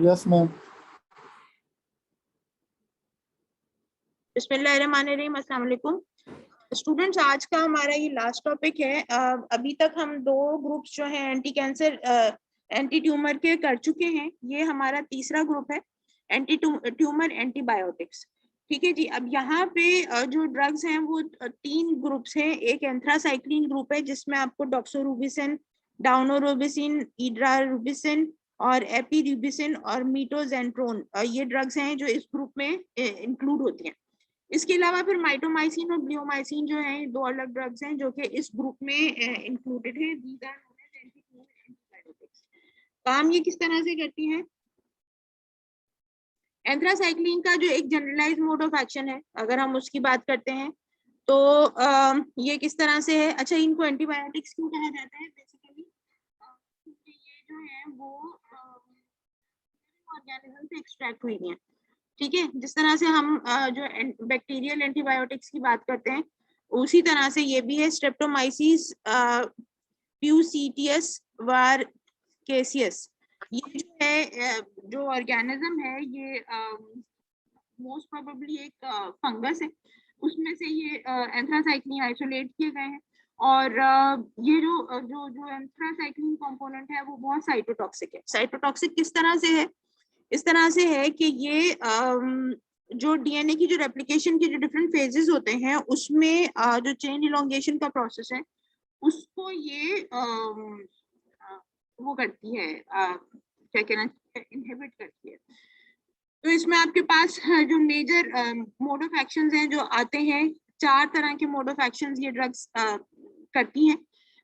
Yes ma'am. बिस्मिल्लाहिर्रहमानिर्रहीम, अस्सलाम वालेकुम स्टूडेंट्स। आज का हमारा ये लास्ट टॉपिक है। अभी तक हम दो ग्रुप्स जो हैं एंटी कैंसर एंटी ट्यूमर के कर चुके हैं। ये हमारा तीसरा ग्रुप है, एंटी ट्यूमर एंटीबायोटिक्स। ठीक है जी। अब यहाँ पे जो ड्रग्स हैं वो तीन ग्रुप्स हैं। एक एंथ्रासाइक्लिन ग्रुप है जिसमें आपको डॉक्सोरूबिसिन, डाउनोरूबिसिन, इड्रारूबिसिन और एपीरूबिसिन और मीटोजेंट्रोन ये ड्रग्स हैं जो इस ग्रुप में इंक्लूड होती हैं। इसके अलावा फिर माइटोमाइसिन और ब्लियोमाइसिन जो है दो अलग ड्रग्स हैं जो कि इस ग्रुप में इंक्लूडेड है। These are known as antibiotics. काम ये किस तरह से करती हैं? एंथ्रासाइक्लिन का जो एक जनरलाइज मोड ऑफ एक्शन है, अगर हम उसकी बात करते हैं तो ये किस तरह से है। अच्छा, इनको एंटीबायोटिक्स क्यों कहा जाता है? बेसिकली क्योंकि ये जो है वो ऑर्गेनिज्म से एक्सट्रैक्ट हुई है। ठीक है, जिस तरह से हम जो बैक्टीरियल एंटीबायोटिक्स की बात करते हैं उसी तरह से ये भी है। स्ट्रेप्टोमाइसिस प्यूसिटियस वारकेसियस ये जो है जो ऑर्गेनिज्म है ये मोस्ट प्रोबेबली एक फंगस है, उसमें से ये एंथ्रासाइक्लिन आइसोलेट किए गए हैं। और ये जो जो जो एंथ्रासाइक्लिन कंपोनेंट है वो बहुत साइटोटॉक्सिक है। साइटोटॉक्सिक किस तरह से है? इस तरह से है कि ये जो डीएनए की जो रेप्लिकेशन के जो डिफरेंट फेजेस होते हैं उसमें जो चेन इलोंगेशन का प्रोसेस है उसको ये वो करती है, क्या कहना, इनहिबिट करती है। तो इसमें आपके पास जो मेजर मोड ऑफ एक्शंस हैं जो आते हैं, चार तरह के मोड ऑफ एक्शंस ये ड्रग्स करती हैं।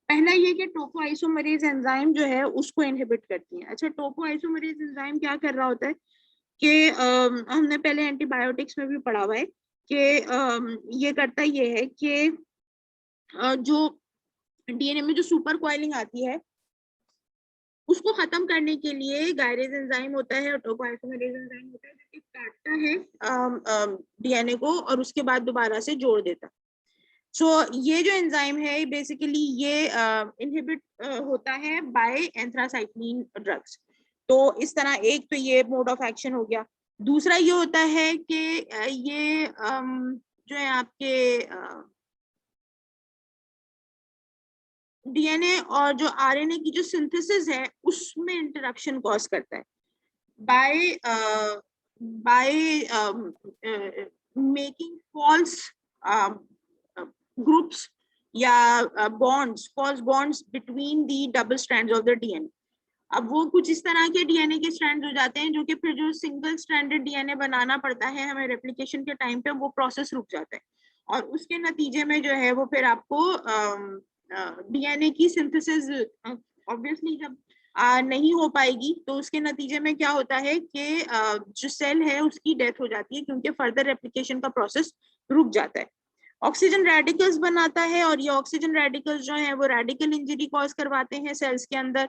पहला ये कि टोपोआइसोमरेज एंजाइम जो है उसको इनहिबिट करती है। अच्छा, टोपोआइसोमरेज एंजाइम क्या कर रहा होता है कि हमने पहले एंटीबायोटिक्स में भी पढ़ा हुआ है कि ये करता ये है कि जो डीएनए में जो सुपर कॉइलिंग आती है उसको खत्म करने के लिए गायरेज एंजाइम होता है और टोपोआइसोमरेज एंजाइम होता है जो कि काटता है डीएनए को और उसके बाद दोबारा से जोड़ देता है। सो ये जो एंजाइम है बेसिकली ये इनहिबिट होता है बाय एंथ्रासाइक्लिन ड्रग्स। तो इस तरह एक तो ये मोड ऑफ एक्शन हो गया। दूसरा ये होता है कि ये जो है आपके डीएनए और जो आरएनए की जो सिंथेसिस है उसमें इंटरेक्शन कॉज करता है बाय मेकिंग फॉल्स ग्रुप्स या bonds, false bonds between the double strands of the DNA. अब वो कुछ इस तरह के डीएनए के स्ट्रैंड हो जाते हैं जो कि फिर जो सिंगल स्ट्रैंडेड डीएनए बनाना पड़ता है हमें रेप्लिकेशन के टाइम पे, वो प्रोसेस रुक जाता है और उसके नतीजे में जो है वो फिर आपको डीएनए की सिंथेसिस ऑब्वियसली जब नहीं हो पाएगी तो उसके नतीजे में क्या होता है कि जो सेल है उसकी डेथ हो जाती है क्योंकि फर्दर रेप्लिकेशन का प्रोसेस रुक जाता है। ऑक्सीजन रेडिकल्स बनाता है और ये ऑक्सीजन रेडिकल्स जो है वो रेडिकल इंजरी कॉज करवाते हैं सेल्स के अंदर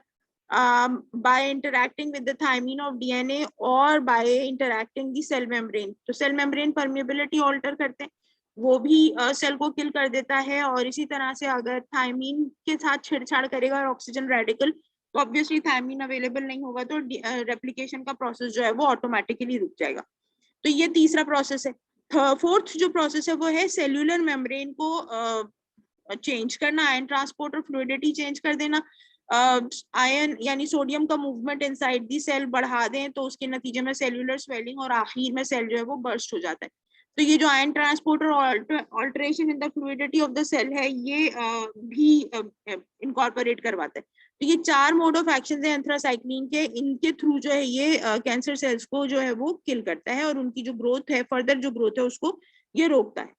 by interacting with the thymine of DNA और by interacting the cell membrane। तो सेल मेम्ब्रेन परमेबिलिटी ऑल्टर करते हैं, वो भी सेल को किल कर देता है। और इसी तरह से अगर थायमीन के साथ छेड़छाड़ करेगा और ऑक्सीजन रेडिकल तो ऑब्वियसली थायमीन अवेलेबल नहीं होगा तो रेप्लिकेशन का प्रोसेस जो है वो ऑटोमेटिकली रुक जाएगा। तो ये तीसरा प्रोसेस है। फोर्थ जो प्रोसेस है वो है सेल्यूलर मेम्ब्रेन को चेंज करना, आयन ट्रांसपोर्ट और फ्लूइडिटी चेंज कर देना। आयन यानी सोडियम का मूवमेंट इनसाइड दी सेल बढ़ा दें तो उसके नतीजे में सेल्यूलर स्वेलिंग और आखिर में सेल जो है वो बर्स्ट हो जाता है। तो ये जो आयन ट्रांसपोर्ट और alteration in the fluidity of the cell है ये भी इनकॉर्पोरेट करवाता है। तो ये चार मोड ऑफ एक्शन है एंथ्रासाइक्लिन के, इनके थ्रू जो है ये कैंसर सेल्स को जो है वो किल करता है और उनकी जो ग्रोथ है, फर्दर जो ग्रोथ है उसको ये रोकता है।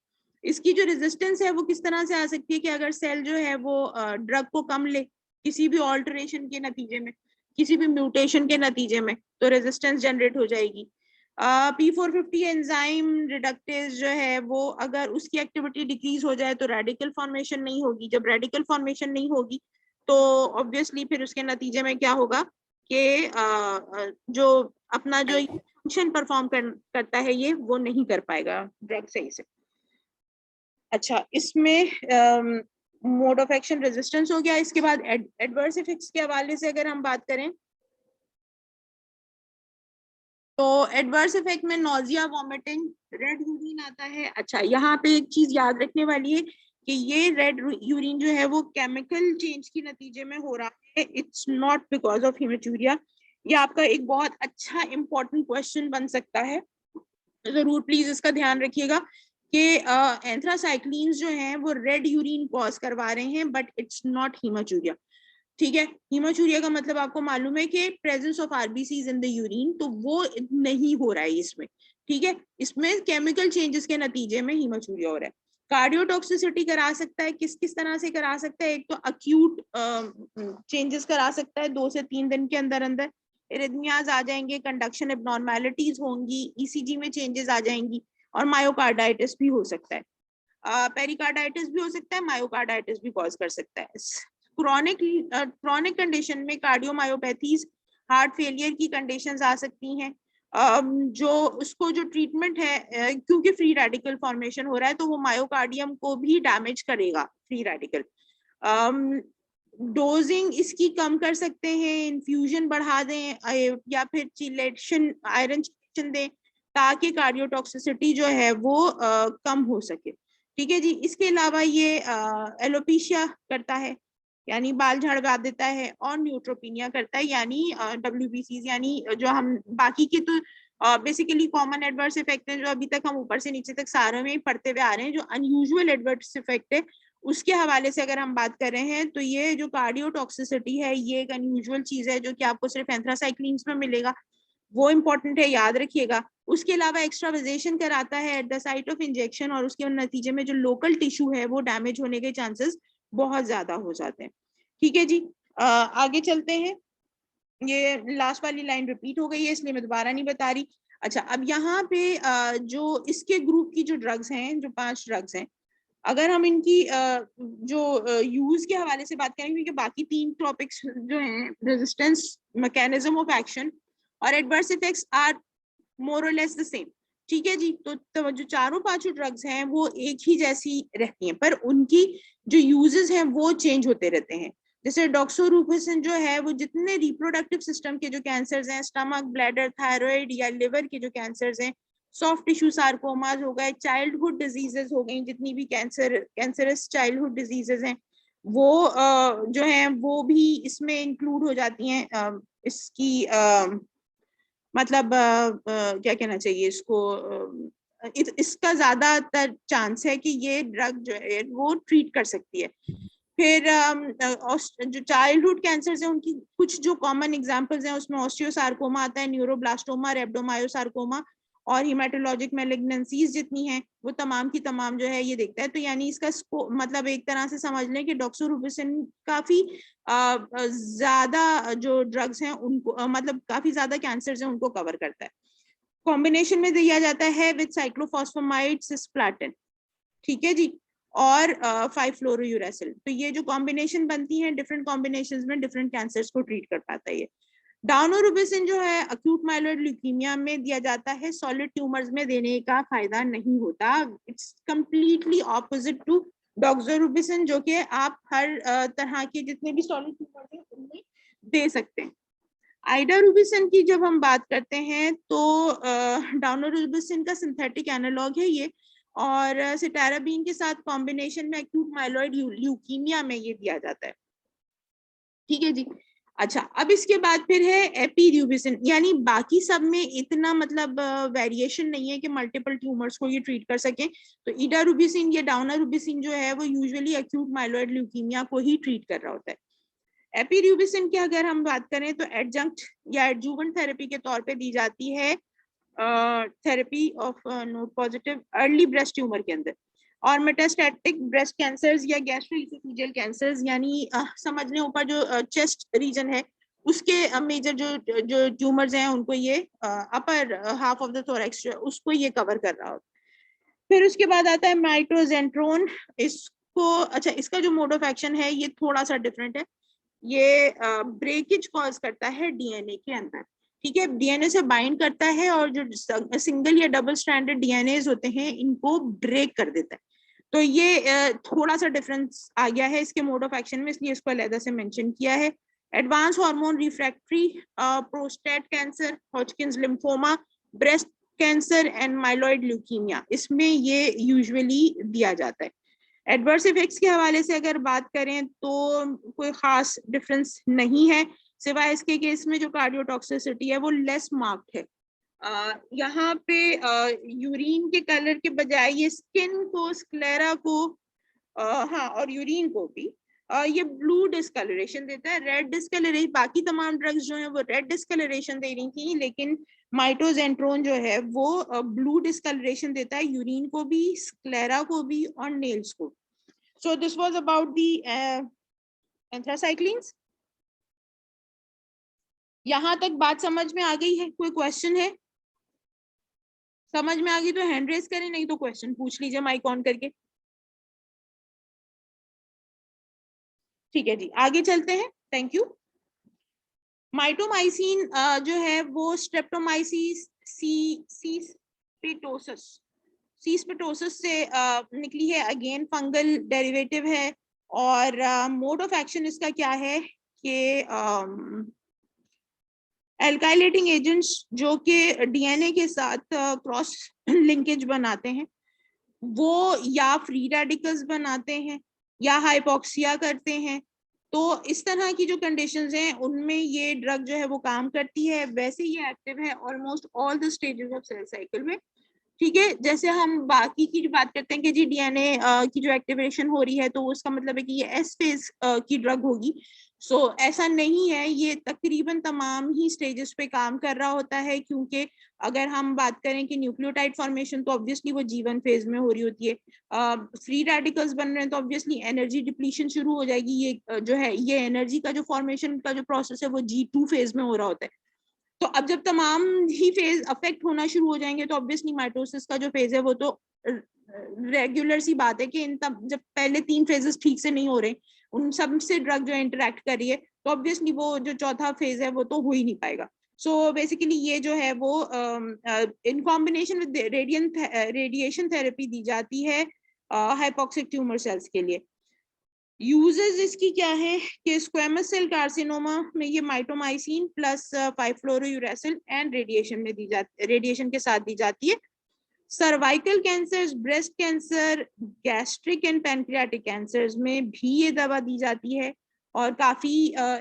इसकी जो रेजिस्टेंस है वो किस तरह से आ सकती है कि अगर सेल जो है वो ड्रग को कम ले किसी भी ऑल्टरेशन के नतीजे में, किसी भी म्यूटेशन के नतीजे में, तो रेजिस्टेंस जनरेट हो जाएगी। P450 एंजाइम रिडक्टेज जो है वो अगर उसकी एक्टिविटी डिक्रीज हो जाए तो रेडिकल फॉर्मेशन नहीं होगी। जब रेडिकल फॉर्मेशन नहीं होगी तो ऑब्वियसली फिर उसके नतीजे में क्या होगा कि जो अपना जो फंक्शन परफॉर्म करता है ये वो नहीं कर पाएगा ड्रग सही से। अच्छा, इसमें मोड ऑफ एक्शन रेजिस्टेंस हो गया। इसके बाद एडवर्स इफेक्ट्स के हवाले से अगर हम बात करें तो एडवर्स इफेक्ट में नोजिया, वॉमिटिंग, रेड यूरिन आता है। अच्छा, यहाँ पे एक चीज याद रखने वाली है कि ये रेड यूरिन जो है वो केमिकल चेंज के नतीजे में हो रहा है, इट्स नॉट बिकॉज ऑफ हेमेटूरिया। ये आपका एक बहुत अच्छा इंपॉर्टेंट क्वेश्चन बन सकता है, जरूर प्लीज इसका ध्यान रखिएगा कि एंथ्रासाइक्लिन्स जो हैं वो रेड यूरिन कॉज करवा रहे हैं, बट इट्स नॉट हेमेटूरिया। ठीक है, हीमोचूरिया का मतलब आपको मालूम है कि presence of RBCs in the urine, तो वो नहीं हो रहा है इसमें। ठीक है, इसमें केमिकल चेंजेस के नतीजे में हीमोचूरिया हो रहा है। कार्डियोटॉक्सिसिटी करा सकता है, किस किस तरह से करा सकता है? एक तो अक्यूट चेंजेस करा सकता है 2 से 3 दिन के अंदर अंदर, इरिथमियाज आ जाएंगे, कंडक्शन एबनॉर्मेलिटीज होंगी, ईसीजी में चेंजेस आ जाएंगी, और मायोकार्डाइटिस भी हो सकता है। पेरिकार्डाइटिस भी हो सकता है, मायोकार्डाइटिस भी कॉज कर सकता है। क्रोनिक कंडीशन में कार्डियोमायोपैथीज, हार्ट फेलियर की कंडीशंस आ सकती हैं। जो उसको जो ट्रीटमेंट है, क्योंकि फ्री रेडिकल फॉर्मेशन हो रहा है तो वो मायोकार्डियम को भी डैमेज करेगा फ्री रेडिकल। डोजिंग इसकी कम कर सकते हैं, इन्फ्यूजन बढ़ा दें या फिर चिलेशन, आयरन चिलेशन दें, ताकि कार्डियोटॉक्सिसिटी जो है वो कम हो सके। ठीक है जी, इसके अलावा ये एलोपेशिया करता है, यानी बाल झड़गा देता है, और न्यूट्रोपिनिया करता है, यानी WBCs, यानी जो हम बाकी के तो बेसिकली कॉमन एडवर्स इफेक्ट है जो अभी तक हम ऊपर से नीचे तक सारे में ही पढ़ते हुए आ रहे हैं। जो अनयूजुअल एडवर्स इफेक्ट है उसके हवाले से अगर हम बात कर रहे हैं, तो ये जो कार्डियोटॉक्सिसिटी है ये एक अनयूजुअल चीज है जो कि आपको सिर्फ एंथ्रासाइक्लिन्स में मिलेगा, वो इंपॉर्टेंट है, याद रखिएगा। उसके अलावा एक्स्ट्रावाजेशन कराता है at the site of injection, और उसके नतीजे में जो लोकल टिश्यू है वो डैमेज होने के चांसेस बहुत ज्यादा हो जाते हैं। ठीक है जी, आगे चलते हैं। ये लास्ट वाली लाइन रिपीट हो गई है इसलिए मैं दोबारा नहीं बता रही। अच्छा, अब यहाँ पे जो इसके ग्रुप की जो ड्रग्स हैं, जो 5 ड्रग्स हैं, अगर हम इनकी जो यूज के हवाले से बात करें, क्योंकि बाकी 3 टॉपिक्स जो हैं, रेजिस्टेंस, मैकेनिज्म ऑफ एक्शन और एडवर्स इफेक्ट्स आर मोर और लेस द सेम। ठीक है जी, तो जो चारों 5 ड्रग्स हैं वो एक ही जैसी रहती हैं, पर उनकी जो यूजेस हैं वो चेंज होते रहते हैं। जैसे डॉक्सोरूबिसिन जो है वो जितने रिप्रोडक्टिव सिस्टम के जो कैंसर्स हैं, स्टमक, ब्लैडर, थायराइड या लिवर के जो कैंसर्स हैं, सॉफ्ट टिश्यू सार्कोमास हो गए, चाइल्डहुड डिजीजेस हो गई, जितनी भी कैंसरस चाइल्डहुड डिजीजेस हैं वो जो है वो भी इसमें इंक्लूड हो जाती हैं। इसकी मतलब क्या कहना चाहिए इसको, इसका ज्यादातर चांस है कि ये ड्रग जो है वो ट्रीट कर सकती है। फिर जो चाइल्डहुड कैंसर्स हैं उनकी कुछ जो कॉमन एग्जांपल्स हैं उसमें ऑस्टियोसार्कोमा आता है, न्यूरोब्लास्टोमा, रेब्डोमायोसार्कोमा और हिमेटोलॉजिक मैलिग्नेंसीज जितनी हैं वो तमाम की तमाम जो है ये देखता है। तो यानी इसका मतलब एक तरह से समझ लें कि डॉक्सोरूबिसिन काफी ज्यादा जो ड्रग्स हैं उनको मतलब काफी ज्यादा कैंसर्स हैं उनको कवर करता है। कॉम्बिनेशन में दिया जाता है विद साइक्लोफॉस्फेमाइड, सिस्प्लाटिन, ठीक है जी, और 5-फ्लोरोयूरेसिल। तो ये जो कॉम्बिनेशन बनती है डिफरेंट कॉम्बिनेशंस में डिफरेंट कैंसर्स को ट्रीट कर पाता है ये। डाउनोरूबिसिन जो है अक्यूट माइलॉइड ल्यूकीमिया में दिया जाता है, सॉलिड ट्यूमर्स में देने का फायदा नहीं होता। It's completely opposite to doxorubicin जो कि आप हर तरह के जितने भी सॉलिड ट्यूमर्स हैं उनमें दे सकते हैं। आइडारूबिसिन की जब हम बात करते हैं तो डाउनोरूबिसिन का सिंथेटिक एनालॉग है ये, और सिटाराबीन के साथ कॉम्बिनेशन में एक्यूट माइलॉइड ल्यूकीमिया में ये दिया जाता है। ठीक है जी। अच्छा, अब इसके बाद फिर है एपीड्यूबिसिन, यानी बाकी सब में इतना मतलब वेरिएशन नहीं है कि मल्टीपल ट्यूमर्स को ये ट्रीट कर सके। तो इडारूबिसिन या डाउनारूबिसिन जो है वो यूजुअली एक्यूट माइलॉइड ल्यूकीमिया को ही ट्रीट कर रहा होता है। एपीड्यूबिसिन की अगर हम बात करें तो एडजंक्ट या एडजुवेंट थेरेपी के तौर पे दी जाती है therapy of note positive early breast tumour के अंदर, और मेटास्टैटिक ब्रेस्ट कैंसर्स या गैस्ट्रोइसोफेजियल कैंसर्स, यानी समझने ऊपर जो चेस्ट रीजन है उसके मेजर जो ट्यूमर्स हैं उनको ये upper half of the thorax उसको ये कवर कर रहा होता है। फिर उसके बाद आता है माइटोजेंट्रोन। इसको अच्छा, इसका जो मोड ऑफ एक्शन है ये थोड़ा सा डिफरेंट है। ये ब्रेकेज कॉज करता है डीएनए के अंदर, ठीक है, डीएनए से बाइंड करता है और जो सिंगल या डबल स्ट्रैंडेड डीएनए होते हैं इनको ब्रेक कर देता है। तो ये थोड़ा सा डिफरेंस आ गया है इसके मोड ऑफ एक्शन में, इसलिए इसको अलग से मेंशन किया है। Advance hormone refractory prostate cancer, Hodgkin's lymphoma, breast cancer and myeloid leukaemia, इसमें ये यूजुअली दिया जाता है। एडवर्स इफेक्ट्स के हवाले से अगर बात करें तो कोई खास डिफरेंस नहीं है, सिवाय इसके कि इसमें जो कार्डियोटॉक्सिसिटी है वो लेस मार्क्ड है। यहाँ पे यूरिन के कलर के बजाय ये स्किन को, स्क्लेरा को, हाँ और यूरिन को भी ये ब्लू डिस्कलरेशन देता है। रेड डिस्कलरेशन, बाकी तमाम ड्रग्स जो हैं वो रेड डिस्कलरेशन दे रही थी, लेकिन माइटोजेंट्रोन जो है वो ब्लू डिस्कलरेशन देता है यूरिन को भी, स्क्लेरा को भी और नेल्स को। So this was about the एंथ्रासाइक्लिन्स। यहाँ तक बात समझ में आ गई है? कोई क्वेश्चन है? समझ में आ गई तो हैंड रेज करें, नहीं तो क्वेश्चन पूछ लीजिए माइक ऑन करके। ठीक है जी, आगे चलते हैं। Thank you. माइटोमाइसिन जो है वो स्ट्रेप्टोमाइसिस सीस्पेटोसिस से निकली है। अगेन फंगल डेरिवेटिव है और मोड ऑफ एक्शन इसका क्या है कि एल्काइलेटिंग एजेंट्स जो कि डीएनए के साथ क्रॉस लिंकेज बनाते हैं वो या फ्री रेडिकल्स बनाते हैं या हाइपोक्सिया करते हैं। तो इस तरह की जो कंडीशंस हैं उनमें ये ड्रग जो है वो काम करती है। वैसे ये एक्टिव है almost all the stages of cell cycle में। ठीक है, जैसे हम बाकी की बात करते हैं कि जी डीएनए की जो एक्टिवेशन हो रही है तो उसका मतलब है कि ये एस फेज की ड्रग होगी। सो ऐसा नहीं है, ये तकरीबन तमाम ही स्टेजेस पे काम कर रहा होता है, क्योंकि अगर हम बात करें कि न्यूक्लियोटाइड फॉर्मेशन तो ऑब्वियसली वो G1 फेज में हो रही होती है। फ्री रेडिकल्स बन रहे हैं तो ऑब्वियसली एनर्जी डिप्लीशन शुरू हो जाएगी। ये जो है ये एनर्जी का जो फॉर्मेशन का जो प्रोसेस है वो G2 फेज में हो रहा होता है। तो अब जब तमाम ही फेज अफेक्ट होना शुरू हो जाएंगे तो ऑब्वियसली माइटोसिस का जो फेज है वो तो रेगुलर सी बात है कि इन तब जब पहले 3 फेजेस ठीक से नहीं हो रहे, उन सब से ड्रग जो इंटरेक्ट कर रही है, तो ऑब्वियसली वो जो चौथा फेज है वो तो हो ही नहीं पाएगा। सो बेसिकली ये जो है वो in combination with radiation therapy दी जाती है हाइपोक्सिक ट्यूमर सेल्स के लिए। यूजेस इसकी क्या है कि स्क्वेमस सेल कार्सिनोमा में ये माइटोमाइसिन प्लस 5-फ्लोरोयूरेसिल एंड रेडिएशन के साथ दी जाती है। Cervical cancers, breast cancer, gastric and pancreatic cancers में भी ये दवा दी जाती है और काफी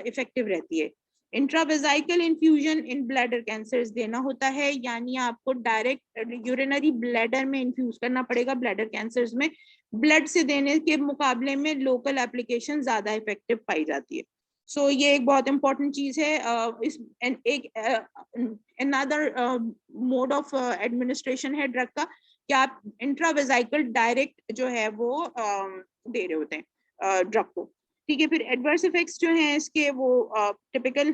इफेक्टिव रहती है। इंट्रावेजाइकल इन्फ्यूजन इन ब्लैडर कैंसर्स देना होता है, यानी आपको डायरेक्ट यूरिनरी ब्लैडर में इन्फ्यूज करना पड़ेगा ब्लैडर कैंसर्स में। ब्लड से देने के मुकाबले में लोकल एप्लीकेशन ज्यादा इफेक्टिव पाई जाती है। सो ये एक बहुत इंपॉर्टेंट चीज है। इस एक अनदर मोड ऑफ एडमिनिस्ट्रेशन है ड्रग का कि आप इंट्रावेजाइकल डायरेक्ट जो है वो दे रहे होते हैं ड्रग को। ठीक है, फिर एडवर्स इफेक्ट्स जो हैं इसके वो टिपिकल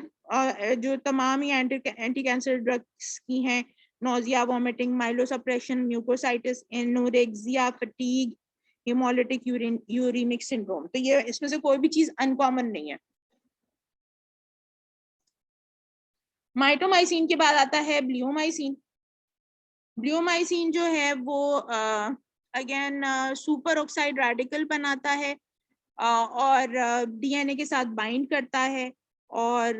जो तमाम ही एंटी कैंसर ड्रग्स की हैं, nausea, vomiting, myelosuppression, mucositis, anorexia, fatigue, haemolytic uraemic syndrome. तो ये इसमें से कोई भी चीज अनकॉमन नहीं है। माइटोमाइसिन के बाद आता है ब्लियोमाइसिन। ब्लियोमाइसिन जो है वो अगेन सुपर ऑक्साइड रेडिकल बनाता है और डीएनए के साथ बाइंड करता है और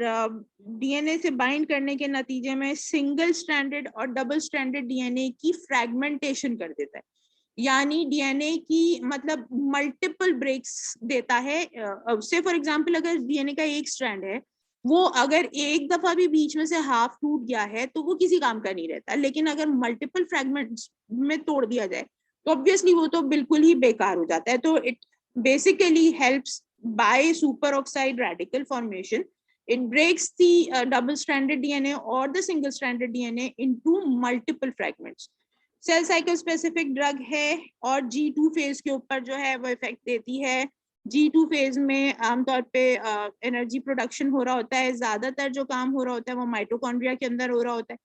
डीएनए से बाइंड करने के नतीजे में सिंगल स्ट्रैंडेड और डबल स्ट्रैंडेड डीएनए की फ्रैगमेंटेशन कर देता है। यानी डीएनए की मतलब मल्टीपल ब्रेक्स देता है। से फॉर एग्जांपल अगर डीएनए का एक स्ट्रैंड है, वो अगर एक दफा भी बीच में से हाफ टूट गया है तो वो किसी काम का नहीं रहता, लेकिन अगर मल्टीपल फ्रैगमेंट्स में तोड़ दिया जाए तो ऑब्वियसली वो तो बिल्कुल ही बेकार हो जाता है। तो it basically helps by super oxide radical formation. It breaks the double-stranded DNA or the single-stranded DNA into multiple fragments. Cell cycle specific drug है और G2 फेज के ऊपर जो है वो इफेक्ट देती है। G2 फेज में आमतौर पे एनर्जी प्रोडक्शन हो रहा होता है, ज्यादातर जो काम हो रहा होता है वो माइटोकॉन्ड्रिया के अंदर हो रहा होता है।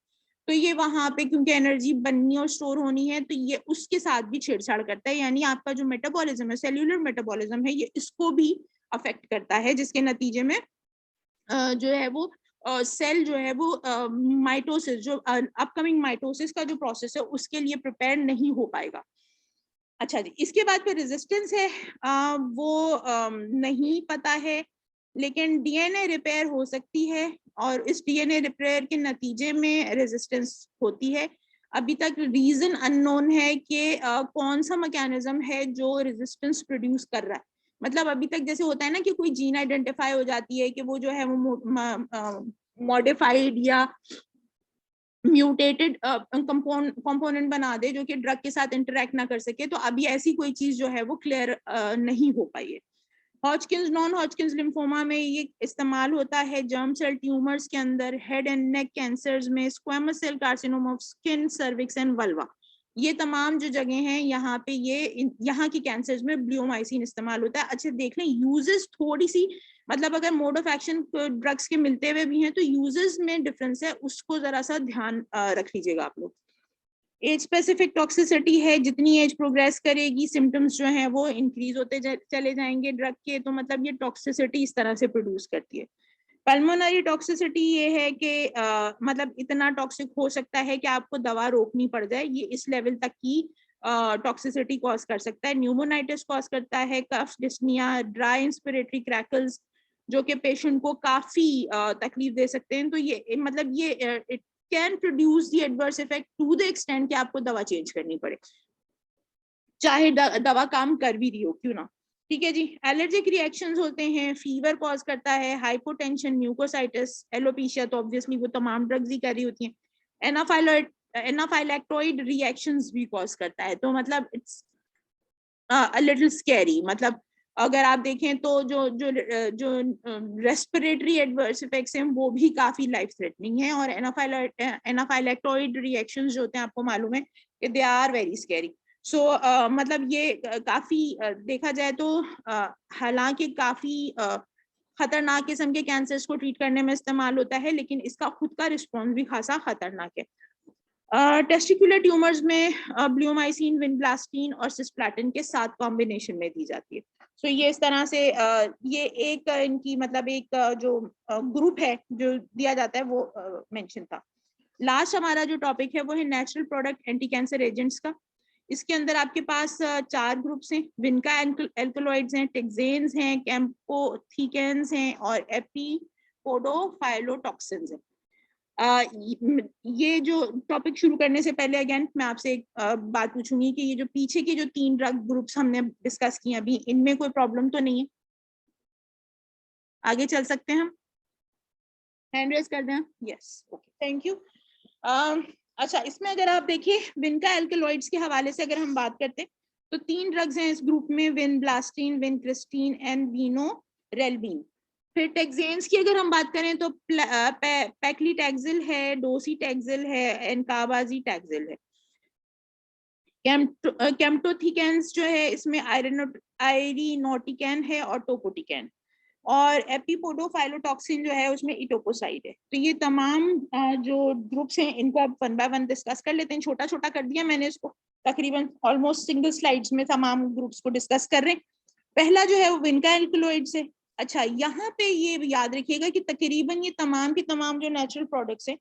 तो ये वहां पे क्योंकि एनर्जी बननी और स्टोर होनी है तो ये उसके साथ भी छेड़छाड़ करता है, यानी आपका जो मेटाबॉलिज्म है, सेल्यूलर मेटाबॉलिज्म है, ये इसको भी अफेक्ट करता है, जिसके नतीजे में जो है वो सेल जो है वो माइटोसिस जो अपकमिंग माइटोसिस का जो प्रोसेस है उसके लिए प्रिपेयर नहीं हो पाएगा। अच्छा जी, इसके बाद फिर रेजिस्टेंस है वो नहीं पता है लेकिन डीएनए रिपेयर हो सकती है और इस डीएनए रिपेयर के नतीजे में रेजिस्टेंस होती है। अभी तक रीजन अननोन है कि कौन सा मैकेनिज्म है जो रेजिस्टेंस प्रोड्यूस कर रहा है। मतलब अभी तक जैसे होता है ना कि कोई जीन आइडेंटिफाई हो जाती है कि वो जो है वो मॉडिफाइड या म्यूटेटेड कंपोनेंट बना दे जो कि ड्रग के साथ इंटरेक्ट ना कर सके, तो अभी ऐसी कोई चीज जो है वो क्लियर नहीं हो पाई है। हॉजकिंस नॉन हॉजकिंस लिम्फोमा में ये इस्तेमाल होता है जर्म सेल ट्यूमर्स के अंदर, हेड एंड नेक कैंसर्स में, squamous cell carcinoma of skin, cervix and vulva, ये तमाम जो जगह हैं यहाँ पे ये यहाँ की कैंसर्स में ब्लियोमाइसिन इस्तेमाल होता है। अच्छा देख लें यूजेस थोड़ी सी, मतलब अगर मोड ऑफ एक्शन ड्रग्स के मिलते हुए भी हैं तो यूजेस में डिफरेंस है, उसको जरा सा ध्यान रख लीजिएगा आप लोग। एज स्पेसिफिक टॉक्सिसिटी है, जितनी एज प्रोग्रेस करेगी सिम्टम्स जो हैं वो इंक्रीज होते चले जाएंगे ड्रग के, तो मतलब ये टॉक्सिसिटी इस तरह से प्रोड्यूस करती है। पल्मोनरी टॉक्सिसिटी ये है कि मतलब इतना टॉक्सिक हो सकता है कि आपको दवा रोकनी पड़ जाए, ये इस लेवल तक की टॉक्सिसिटी कॉज कर सकता है। न्यूमोनाइटिस कॉज करता है, कफ डिस्निया, ड्राई इंस्पिरेटरी क्रैकल्स जो कि पेशेंट को काफी तकलीफ दे सकते हैं। तो ये मतलब ये it can produce the adverse effect to the extent कि आपको दवा चेंज करनी पड़े, चाहे दवा काम कर भी रही हो क्यों ना। ठीक है जी। एलर्जिक रिएक्शंस होते हैं, फीवर कॉज करता है, हाइपोटेंशन, म्यूकोसाइटिस, एलोपेशिया तो ऑब्वियसली वो तमाम ड्रग्स ही कर रही होती हैं। एनाफाइलैक्टोइड रिएक्शंस भी कॉज करता है, तो मतलब इट्स अ लिटिल स्कैरी। मतलब अगर आप देखें तो जो जो जो रेस्पिरेटरी एडवर्स इफेक्ट्स हैं वो भी काफी लाइफ थ्रेटनिंग है, और एनाफाइलैक्टोइड रिएक्शंस जो होते हैं आपको मालूम है कि दे आर वेरी स्कैरी। सो मतलब ये काफी देखा जाए तो हालांकि काफी खतरनाक किस्म के कैंसर्स को ट्रीट करने में इस्तेमाल होता है, लेकिन इसका खुद का रिस्पॉन्स भी खासा खतरनाक है। टेस्टिकुलर ट्यूमर्स में ब्लियोमाइसिन, विनब्लास्टिन और सिस्प्लैटिन के साथ कॉम्बिनेशन में दी जाती है। सो ये इस तरह से ये एक इनकी मतलब एक जो ग्रुप है जो दिया जाता है वो मेंशन था। लास्ट हमारा जो टॉपिक है वो है natural product anti cancer agents का। इसके अंदर आपके पास 4 ग्रुप्स हैं, विनका एल्कलॉइड्स हैं, टेक्सेन्स हैं, कैम्पोथीकेन्स हैं और एपिपोडोफाइलोटॉक्सिन्स हैं। ये जो टॉपिक शुरू करने से पहले अगेन मैं आपसे एक बात पूछूंगी कि ये जो पीछे की जो 3 ड्रग ग्रुप्स हमने डिस्कस किए अभी, इनमें कोई प्रॉब्लम तो नहीं है? आगे चल सकते हैं हम? हैंड रेज कर दें? Yes, okay, thank you. अच्छा, इसमें अगर आप देखिए विनका एल्कलॉइड्स के हवाले से अगर हम बात करते हैं तो 3 ड्रग्स हैं इस ग्रुप में, विनब्लास्टिन, विनक्रिस्टीन एंड विनोरेल्बिन। फिर टेक्सेन्स की अगर हम बात करें तो पैक्लीटैक्सिल है, डोसीटैक्सिल है, एनकाबाजीटैक्सिल है। कैम्टोथिकेन्स जो है इसमें आयरिनोटिकैन है और टोपोटिकैन, और एपिपोडोफाइलोटॉक्सिन जो है उसमें इटोकोसाइड है। तो ये तमाम जो ग्रुप्स हैं इनको अब 1 बाय 1 डिस्कस कर लेते हैं। छोटा छोटा कर दिया मैंने इसको, तकरीबन ऑलमोस्ट सिंगल स्लाइड्स में तमाम ग्रुप्स को डिस्कस कर रहे हैं। पहला जो है वो विनका एल्कलॉइड्स है। अच्छा, यहाँ पे ये याद रखिएगा कि तकरीबन ये तमाम की तमाम जो नेचुरल प्रोडक्ट्स हैं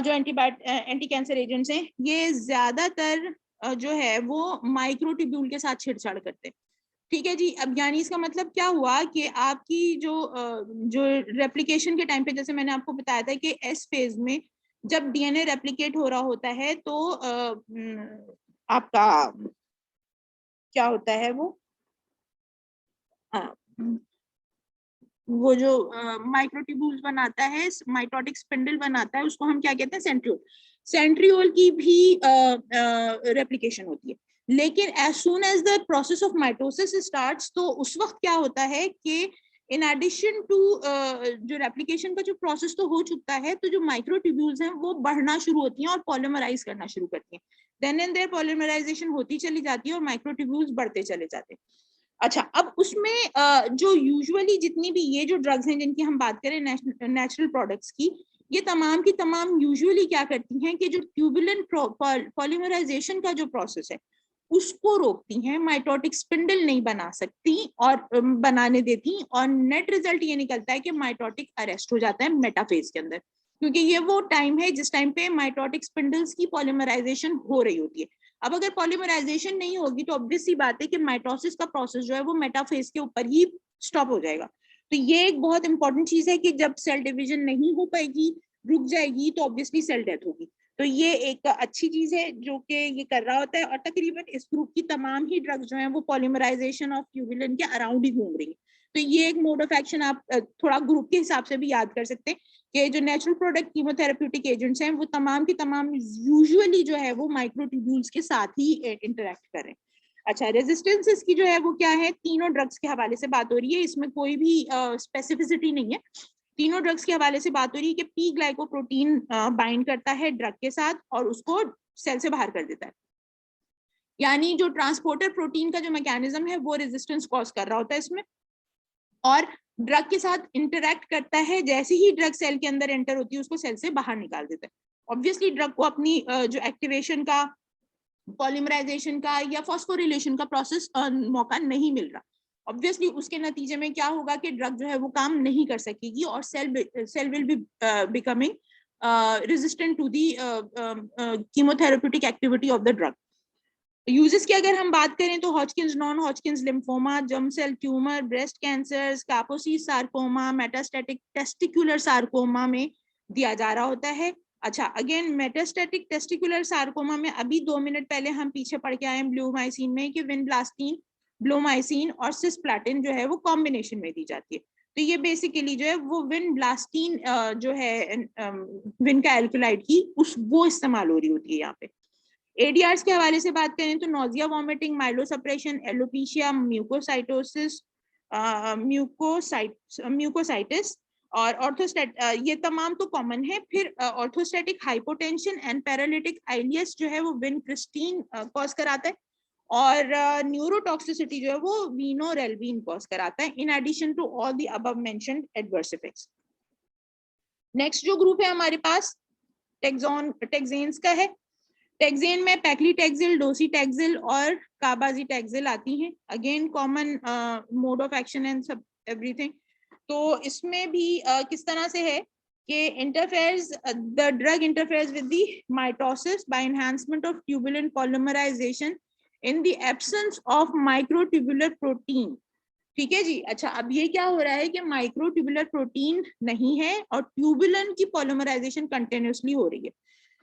जो एंटी कैंसर एजेंट्स हैं, ये ज्यादातर जो है वो माइक्रोट्यूब्यूल के साथ छेड़छाड़ करते हैं। ठीक है जी। अब यानी इसका मतलब क्या हुआ कि आपकी जो रेप्लिकेशन के टाइम पे, जैसे मैंने आपको बताया था कि एस फेज में जब डीएनए रेप्लिकेट हो रहा होता है तो आपका क्या होता है वो जो माइक्रोट्यूब्यूल्स बनाता है, माइटोटिक स्पिंडल बनाता है, उसको हम क्या कहते हैं? सेंट्रियोल। सेंट्रियोल की भी रेप्लिकेशन होती है। लेकिन as soon as the process of mitosis starts, तो उस वक्त क्या होता है कि इन एडिशन टू जो रेप्लिकेशन का जो प्रोसेस तो हो चुका है, तो जो माइक्रोट्यूब्यूल्स हैं वो बढ़ना शुरू होती हैं और पॉलीमराइज करना शुरू करती हैं। देन एंड देयर पॉलीमराइजेशन होती चली जाती है और माइक्रोट्यूब्यूल्स बढ़ते चले जाते हैं। अच्छा, अब उसमें जो यूजुअली जितनी भी ये जो ड्रग्स हैं जिनकी हम बात करें नेचुरल प्रोडक्ट्स की, ये तमाम की तमाम यूजुअली क्या करती हैं कि जो ट्यूबुलेंट पॉलीमराइजेशन का जो प्रोसेस है उसको रोकती हैं, माइटोटिक स्पिंडल नहीं बना सकती और बनाने देती, और नेट रिजल्ट ये निकलता है कि माइटोटिक अरेस्ट हो जाता है मेटाफेज के अंदर, क्योंकि ये वो टाइम है जिस टाइम पे माइटोटिक स्पिंडल्स की पॉलीमराइजेशन हो रही होती है। अब अगर पॉलीमराइजेशन नहीं होगी तो ऑब्वियस सी बात है कि माइटोसिस का प्रोसेस जो है वो मेटाफेज के ऊपर ही स्टॉप हो जाएगा। तो ये एक बहुत इंपॉर्टेंट चीज है कि जब सेल डिवीजन नहीं हो पाएगी, रुक जाएगी, तो ऑब्वियसली सेल डेथ होगी। तो ये एक अच्छी चीज है जो कि ये कर रहा होता है, और तकरीबन इस ग्रुप की तमाम ही ड्रग्स जो हैं वो पॉलीमराइजेशन ऑफ ट्यूबुलिन के अराउंड ही घूम रही है। तो ये एक मोड ऑफ एक्शन आप थोड़ा ग्रुप के हिसाब से भी याद कर सकते हैं कि जो नेचुरल प्रोडक्ट कीमोथेरेप्यूटिक एजेंट्स हैं वो तमाम की तमाम यूजुअली जो है वो माइक्रोट्यूब्यूल्स के साथ ही इंटरेक्ट करें। अच्छा, रेजिस्टेंस इसकी जो है वो क्या है, तीनों ड्रग्स के हवाले से बात हो रही है, इसमें कोई भी स्पेसिफिसिटी नहीं है, तीनों ड्रग्स के हवाले से बात हो रही है कि पी ग्लाइकोप्रोटीन बाइंड करता है ड्रग के साथ और उसको सेल से बाहर कर देता है, यानी जो ट्रांसपोर्टर प्रोटीन का जो मैकेनिज्म है वो रेजिस्टेंस कॉज कर रहा होता है इसमें, और ड्रग के साथ इंटरेक्ट करता है, जैसे ही ड्रग सेल के अंदर एंटर होती है उसको सेल से बाहर निकाल देता है। ऑब्वियसली ड्रग को अपनी जो एक्टिवेशन का, पॉलीमराइजेशन का या फॉस्फोरिलेशन का प्रोसेस मौका नहीं मिल रहा। ऑब्वियसली उसके नतीजे में क्या होगा कि ड्रग जो है वो काम नहीं कर सकेगी और cell will be becoming resistant to the chemotherapeutic activity of the drug. Uses की अगर हम बात करें तो Hodgkin's, non Hodgkin's lymphoma, germ cell tumour, breast cancer, Kaposi sarcoma, metastatic testicular sarcoma में दिया जा रहा होता है। अच्छा, अगेन मेटास्टैटिक टेस्टिकुलर सार्कोमा में अभी 2 मिनट पहले हम पीछे पढ़ के आए ब्लूमाइसिन में कि विनब्लास्टिन, ब्लूमाइसिन और सिस्प्लाटिन जो है वो कॉम्बिनेशन में दी जाती है। तो ये बेसिकली जो है वो विनब्लास्टिन जो है विन का एल्कलाइड की वो इस्तेमाल हो रही होती है यहाँ पे। एडीआरस के हवाले से बात करें तो नोजिया, वॉमिटिंग, माइलोसप्रेशन, एलोपेशिया, म्यूकोसाइटोसिस, म्यूकोसाइटिस और ऑर्थोस्टेट, ये तमाम तो कॉमन है। फिर ऑर्थोस्टेटिक हाइपोटेंशन एंड पैरालिटिक आइलियस जो है वो विनक्रिस्टीन कॉज कराता है, और न्यूरोटॉक्सिसिटी जो है वो विनोरेल्विन कॉज कराता है, in addition to all the above mentioned adverse effects. Next जो ग्रुप है हमारे पास टेक्सेन्स का है। टेक्सेन में पैक्लीटेक्सिल, डोसीटेक्सिल और कार्बाजीटेक्सिल आती हैं, again common mode of action and सब एवरीथिंग। तो इसमें भी किस तरह से है कि interferes, the drug interferes with the mitosis by enhancement of tubulin polymerisation in the absence of microtubular protein. ठीक है जी। अच्छा, अब ये क्या हो रहा है कि माइक्रोट्यूबुलर प्रोटीन नहीं है और ट्यूबुलिन की पॉलीमराइजेशन कंटिन्यूसली हो रही है।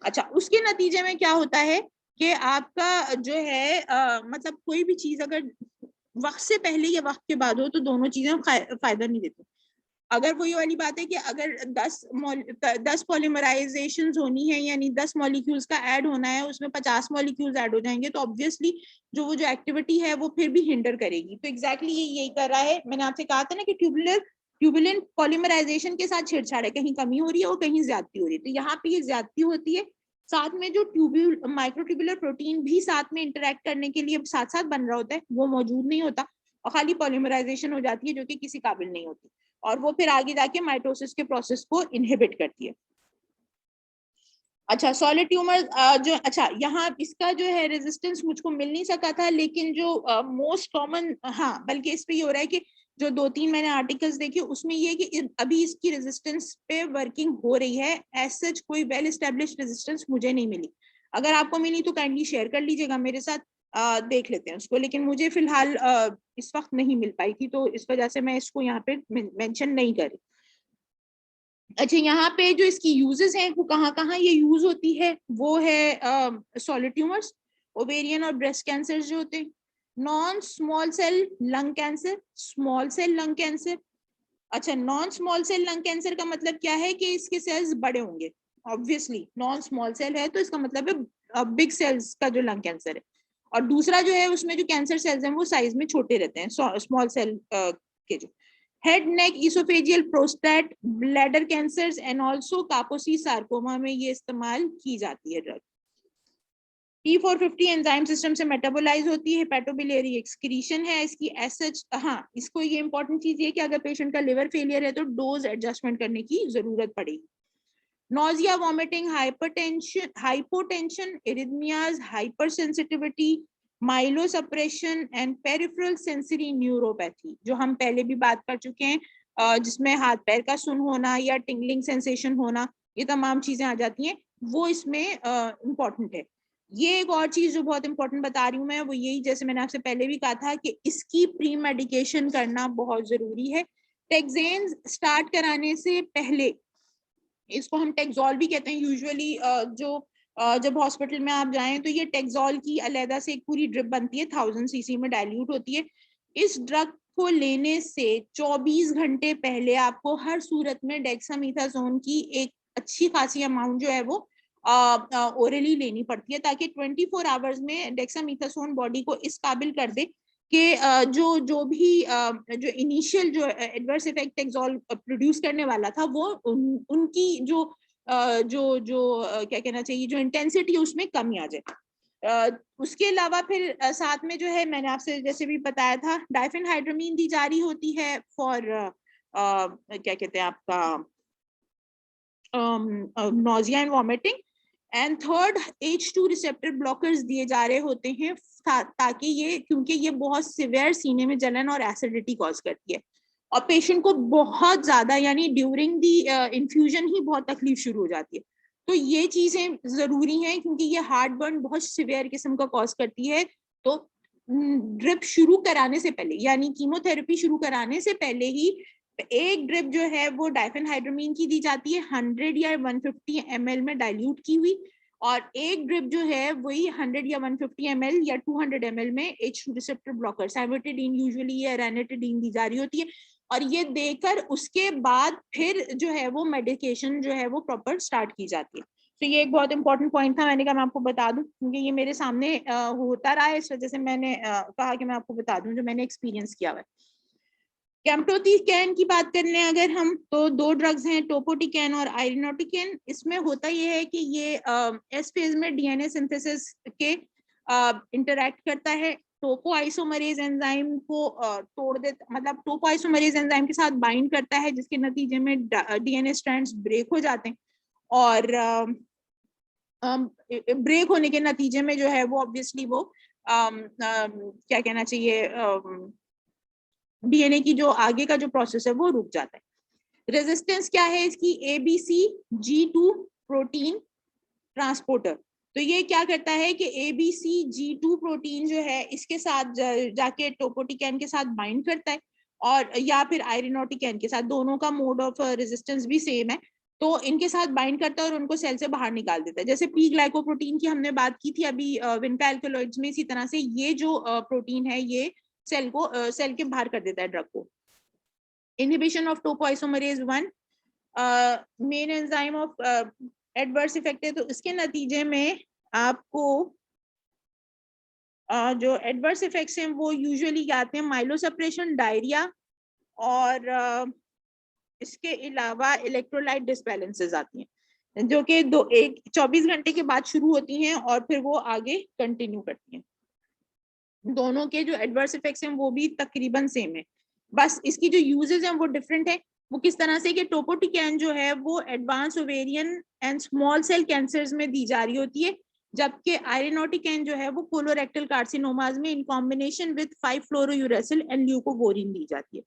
अच्छा, उसके नतीजे में क्या होता है कि आपका जो है मतलब कोई भी चीज अगर वक्त से पहले या वक्त के बाद हो तो दोनों चीजें फायदा नहीं देती। अगर वही वाली बात है कि अगर 10 पॉलीमराइजेशंस होनी है, यानी 10 मॉलिक्यूल्स का ऐड होना है, उसमें 50 मॉलिक्यूल्स ऐड हो जाएंगे तो ऑब्वियसली जो एक्टिविटी है वो फिर भी हिंडर करेगी। तो एग्जैक्टली यही कर रहा है। मैंने आपसे कहा था ना कि ट्यूबुलिन पॉलीमराइजेशन के साथ छेड़छाड़ है, कहीं कमी हो रही है और कहीं ज्यादती हो रही है। तो यहाँ पे ये ज्यादती होती है, साथ में जो माइक्रोट्यूबुलर प्रोटीन भी साथ में इंटरेक्ट करने के लिए साथ साथ बन रहा होता है वो मौजूद नहीं होता और खाली पॉलीमराइजेशन हो जाती है जो कि किसी काबिल नहीं होती, और वो फिर आगे जाके माइटोसिस के प्रोसेस को इनहिबिट करती है। अच्छा, सॉलिड ट्यूमर जो, अच्छा यहाँ इसका जो है रेजिस्टेंस मुझको मिल नहीं सका था, लेकिन जो मोस्ट कॉमन, हाँ बल्कि इस पे ये हो रहा है कि जो 2-3 मैंने आर्टिकल्स देखे उसमें ये कि अभी इसकी रेजिस्टेंस पे वर्किंग हो रही है। एज सच कोई वेल एस्टेब्लिश्ड रेजिस्टेंस मुझे नहीं मिली। अगर आपको मिली तो काइंडली शेयर कर लीजिएगा मेरे साथ, देख लेते हैं उसको, लेकिन मुझे फिलहाल इस वक्त नहीं मिल पाई थी, तो इस वजह से मैं इसको यहाँ पे मेंशन नहीं कर रही। अच्छा, यहाँ पे जो इसकी यूजेस हैं वो कहाँ ये यूज होती है, वो है सॉलिड ट्यूमर्स, ओवेरियन और ब्रेस्ट कैंसर जो होते हैं, non small cell lung cancer, small cell lung cancer. अच्छा, non small cell lung cancer का मतलब क्या है कि इसके सेल्स बड़े होंगे। ऑब्वियसली नॉन स्मॉल सेल है तो इसका मतलब है बिग सेल्स का जो लंग कैंसर है, और दूसरा जो है उसमें जो कैंसर सेल्स हैं वो साइज में छोटे रहते हैं, स्मॉल सेल के जो head, neck, oesophageal, prostate, bladder cancers and also कापोसी sarcoma में ये इस्तेमाल की जाती है ड्रग। P450 एंजाइम सिस्टम से मेटाबोलाइज होती है, हेपेटोबिलियरी एक्सक्रीशन है इसकी एसएच। हाँ, इसको ये इंपॉर्टेंट चीज है कि अगर पेशेंट का लिवर फेलियर है तो डोज एडजस्टमेंट करने की जरूरत पड़ेगी। Nausea, vomiting, hypotension, arrhythmias, hypersensitivity, myelosuppression and peripheral sensory neuropathy, जो हम पहले भी बात कर चुके हैं, जिसमें हाथ पैर का सुन होना या टिंगलिंग सेंसेशन होना, ये तमाम चीजें आ जाती हैं, वो इसमें इम्पोर्टेंट है। ये एक और चीज जो बहुत इंपॉर्टेंट बता रही हूँ मैं, वो यही, जैसे मैंने आपसे पहले भी कहा था कि इसकी प्री मेडिकेशन करना बहुत जरूरी है, टेक्सेन स्टार्ट कराने से पहले, इसको हम टेक्सोल भी कहते हैं यूजुअली, जब हॉस्पिटल में आप जाएं तो ये टेक्सोल की अलहदा से एक पूरी ड्रिप बनती है, 1000 सीसी में डाइल्यूट होती है। इस ड्रग को लेने से 24 घंटे पहले आपको हर सूरत में डेक्सामीथासोन की एक अच्छी खासी अमाउंट जो है वो ओरली लेनी पड़ती है, ताकि 24 आवर्स में डेक्सामीथासोन बॉडी को इस काबिल कर दे कि जो भी जो इनिशियल जो एडवर्स इफेक्ट टेक्सोल प्रोड्यूस करने वाला था वो उनकी जो क्या कहना चाहिए, जो इंटेंसिटी है उसमें कमी आ जाए। उसके अलावा फिर साथ में जो है, मैंने आपसे जैसे भी बताया था, डाइफेनहाइड्रामीन दी जा रही होती है फॉर क्या कहते हैं आपका nausea and vomiting. And third, H2 receptor blockers दिए जा रहे होते हैं ताकि ये, क्योंकि ये बहुत सिवियर सीने में जलन और एसिडिटी कॉज करती है और पेशेंट को बहुत ज्यादा, यानी ड्यूरिंग दी इन्फ्यूजन ही बहुत तकलीफ शुरू हो जाती है। तो ये चीजें जरूरी हैं क्योंकि ये हार्ट बर्न बहुत सिवियर किस्म का कॉज करती है। तो ड्रिप शुरू कराने से पहले, यानी कीमोथेरेपी शुरू कराने से पहले ही एक ड्रिप जो है वो डाइफेनहाइड्रामीन की दी जाती है 100 या 150 ml में डाइल्यूट की हुई, और एक ड्रिप जो है वही 100 या 150 ml या 200 ml में H2 रिसेप्टर ब्लॉकर साइमेटिडीन, यूजुअली ये रैनिटिडीन दी जा रही होती है, और ये देकर उसके बाद फिर जो है वो मेडिकेशन जो है वो प्रॉपर स्टार्ट की जाती है। तो ये एक बहुत इंपॉर्टेंट पॉइंट था, मैंने कहा मैं आपको बता दूं क्योंकि ये मेरे सामने होता रहा है, इस वजह से मैंने कहा कि मैं आपको बता दूं जो मैंने एक्सपीरियंस किया हुआ है। कैम्प्टोटिकैन की बात कर लें अगर हम, तो दो ड्रग्स हैं, टोपोटिकैन और आयरिनोटिकैन। इसमें होता यह है कि ये एस फेज में डीएनए सिंथेसिस के इंटरैक्ट करता है, टोपो आइसोमरेज एंजाइम को तोड़ देता, मतलब टोपो आइसोमरेज एंजाइम के साथ बाइंड करता है, जिसके नतीजे में डीएनए स्ट्रैंड्स ब्रेक हो जाते हैं, और ब्रेक होने के नतीजे में जो है वो ऑब्वियसली वो क्या कहना चाहिए, डीएनए की जो आगे का जो प्रोसेस है वो रुक जाता है। रेजिस्टेंस क्या है इसकी, ABCG2 प्रोटीन ट्रांसपोर्टर। तो ये क्या करता है कि ABCG2 प्रोटीन जो है इसके साथ जाके टोपोटिकैन के साथ बाइंड करता है, और या फिर आयरिनोटिकैन के साथ, दोनों का मोड ऑफ रेजिस्टेंस भी सेम है, तो इनके साथ बाइंड करता है और उनको सेल से बाहर निकाल देता है। जैसे पी ग्लाइकोप्रोटीन की हमने बात की थी अभी विनका एल्कलॉइड्स में, इसी तरह से ये जो प्रोटीन है ये सेल को सेल के बाहर कर देता है ड्रग को। Inhibition of topoisomerase 1 main enzyme of adverse effect है, तो इसके नतीजे में आपको जो एडवर्स इफेक्ट्स हैं वो यूजुअली क्या आते हैं, माइलोसप्रेशन, डायरिया, और इसके अलावा इलेक्ट्रोलाइट डिसबैलेंसेस आती हैं जो कि 24 घंटे के बाद शुरू होती हैं और फिर वो आगे कंटिन्यू करती हैं। दोनों के जो एडवर्स इफेक्ट्स हैं वो भी तकरीबन सेम है, बस इसकी जो यूजेस हैं वो डिफरेंट है। वो किस तरह से कि टोपोटिकैन जो है वो advance ovarian and small cell cancers में दी जा रही होती है, जबकि आयरिनोटिकैन जो है वो कोलोरेक्टल कार्सिनोमास में इन कॉम्बिनेशन विद 5-फ्लोरोयूरेसिल एंड ल्यूकोवोरिन दी जाती है।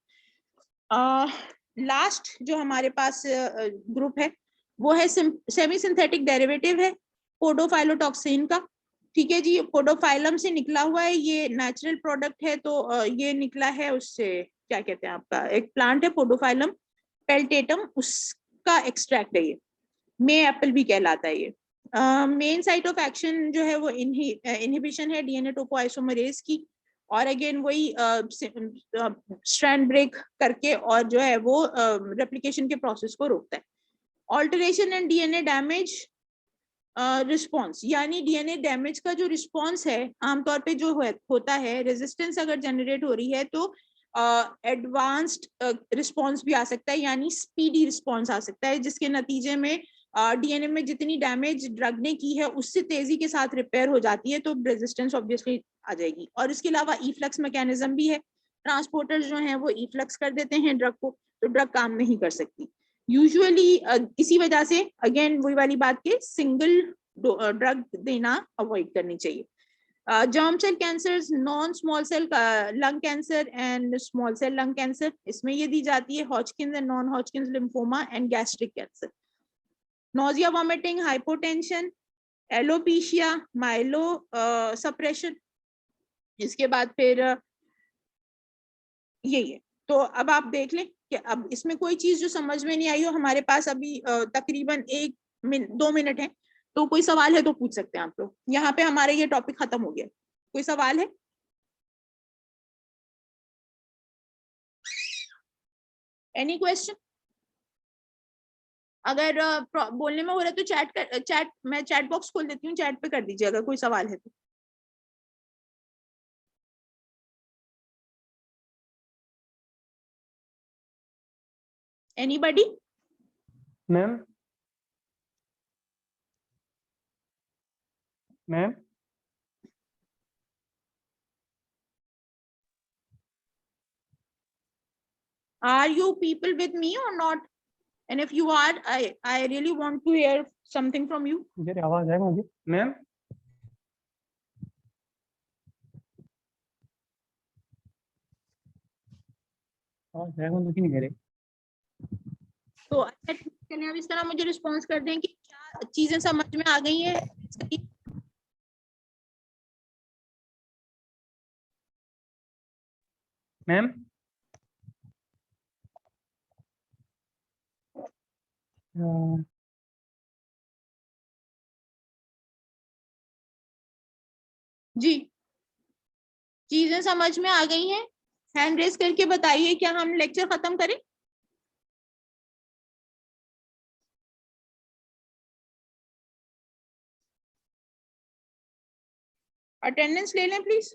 लास्ट जो हमारे पास ग्रुप है वो है सेमी सिंथेटिक डेरिवेटिव है पोडोफाइलोटॉक्सिन का। ठीक है जी, पोडोफाइलम से निकला हुआ है, ये नेचुरल प्रोडक्ट है, तो ये निकला है उससे, क्या कहते हैं आपका, एक प्लांट है पोडोफाइलम पेल्टेटम, उसका एक्सट्रैक्ट है ये, मे एप्पल भी कहलाता है ये। मेन साइट ऑफ एक्शन जो है वो इनहिबिशन है डीएनए टोपोआइसोमरेज की, और अगेन वही स्ट्रैंड ब्रेक करके और जो है वो रेप्लिकेशन के प्रोसेस को रोकता है। Alteration and DNA damage response, यानी डीएनए डैमेज का जो रिस्पॉन्स है आमतौर पे जो होता है, रेजिस्टेंस अगर जनरेट हो रही है तो एडवांस्ड रिस्पॉन्स भी आ सकता है, यानी स्पीडी रिस्पॉन्स आ सकता है, जिसके नतीजे में डीएनए में जितनी डैमेज ड्रग ने की है उससे तेजी के साथ रिपेयर हो जाती है, तो रेजिस्टेंस ऑब्वियसली आ जाएगी। और इसके अलावा इफ्लक्स मैकेनिज्म भी है, ट्रांसपोर्टर्स जो हैं वो इफ्लक्स कर देते हैं ड्रग को, तो ड्रग काम नहीं कर सकती यूजुअली। इसी वजह से अगेन वही वाली बात के सिंगल ड्रग देना अवॉइड करनी चाहिए। Germ cell cancer, non small cell lung cancer and small cell lung cancer, इसमें ये दी जाती है Hodgkin's and non Hodgkin's lymphoma and gastric cancer. Nausea, vomiting, hypotension, alopecia, myelosuppression, इसके बाद फिर यही है। तो अब आप देख लें कि अब इसमें कोई चीज जो समझ में नहीं आई हो, हमारे पास अभी तकरीबन 2 मिनट है, तो कोई सवाल है तो पूछ सकते हैं आप लोग। यहाँ पे हमारे ये टॉपिक खत्म हो गया। कोई सवाल है? Any question? अगर बोलने में हो रहा है तो चैट मैं चैट बॉक्स खोल देती हूँ, चैट पे कर दीजिए अगर कोई सवाल है तो। Anybody? Ma'am ma'am Are you people with me or not? And if you are, I really want to hear something from you. मुझे आवाज है मुझे मैम आवाज है मुझे नहीं कह रहे। तो अच्छा चलिए अब इस तरह मुझे रिस्पॉन्स कर दें कि क्या चीजें समझ में आ गई हैं। मैम जी चीजें समझ में आ गई हैं? हैंड रेस करके बताइए क्या हम लेक्चर खत्म करें? अटेंडेंस ले लें प्लीज।